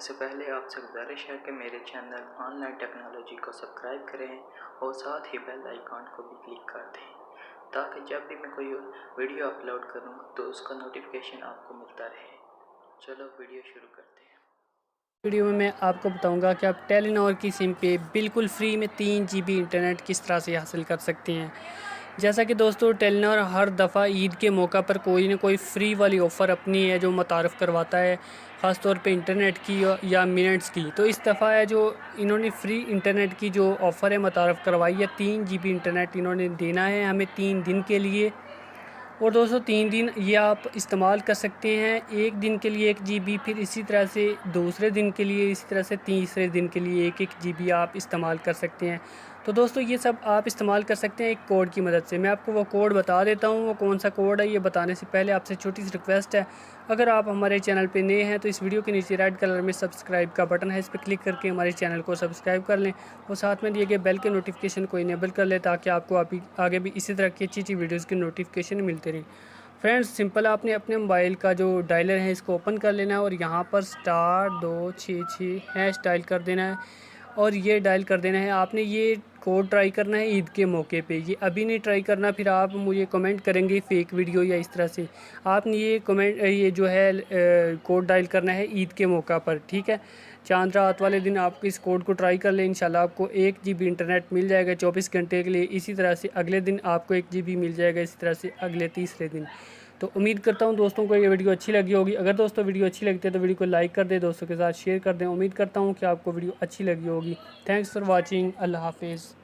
इससे पहले आपसे गुजारिश है कि मेरे चैनल ऑनलाइन टेक्नोलॉजी को सब्सक्राइब करें और साथ ही बेल आइकॉन को भी क्लिक कर दें ताकि जब भी मैं कोई वीडियो अपलोड करूं तो उसका नोटिफिकेशन आपको मिलता रहे। चलो वीडियो शुरू करते हैं। वीडियो में मैं आपको बताऊंगा कि आप टेलीनॉर की सिम पे बिल्कुल फ्री में 3 GB इंटरनेट किस तरह से हासिल कर सकते हैं। जैसा कि दोस्तों टेलीनॉर हर दफ़ा ईद के मौका पर कोई ना कोई फ्री वाली ऑफ़र अपनी है जो मुतारफ़ करवाता है, ख़ास तौर पे इंटरनेट की या मिनट्स की। तो इस दफ़ा है जो इन्होंने फ्री इंटरनेट की जो ऑफ़र है मुतारफ़ करवाई है। 3 GB इंटरनेट इन्होंने देना है हमें 3 दिन के लिए। और दोस्तों 3 दिन ये आप इस्तेमाल कर सकते हैं। एक दिन के लिए 1 GB, फिर इसी तरह से दूसरे दिन के लिए, इसी तरह से तीसरे दिन के लिए 1-1 GB आप इस्तेमाल कर सकते हैं। तो दोस्तों ये सब आप इस्तेमाल कर सकते हैं एक कोड की मदद से। मैं आपको वो कोड बता देता हूँ, वो कौन सा कोड है। ये बताने से पहले आपसे छोटी सी रिक्वेस्ट है, अगर आप हमारे चैनल पे नए हैं तो इस वीडियो के नीचे रेड कलर में सब्सक्राइब का बटन है, इस पर क्लिक करके हमारे चैनल को सब्सक्राइब कर लें और साथ में दिए गए बेल के नोटिफिकेशन को इनेबल कर लें ताकि आपको आगे भी इसी तरह की अच्छी वीडियोज़ की नोटिफिकेशन मिलते रहें। फ्रेंड्स सिंपल आपने अपने मोबाइल का जो डायलर है इसको ओपन कर लेना है और यहाँ पर *266# डायल कर देना है और ये डायल कर देना है। आपने ये कोड ट्राई करना है ईद के मौके पे, ये अभी नहीं ट्राई करना, फिर आप मुझे कमेंट करेंगे फेक वीडियो या इस तरह से। आपने ये जो है कोड डायल करना है ईद के मौका पर, ठीक है। चांद रात वाले दिन आप इस कोड को ट्राई कर लें, इंशाल्लाह आपको 1 GB इंटरनेट मिल जाएगा 24 घंटे के लिए। इसी तरह से अगले दिन आपको 1 GB मिल जाएगा, इसी तरह से अगले तीसरे दिन। तो उम्मीद करता हूँ दोस्तों को ये वीडियो अच्छी लगी होगी। अगर दोस्तों वीडियो अच्छी लगती है तो वीडियो को लाइक कर दें, दोस्तों के साथ शेयर कर दें। उम्मीद करता हूँ कि आपको वीडियो अच्छी लगी होगी। Thanks for watching. अल्लाह हाफिज़।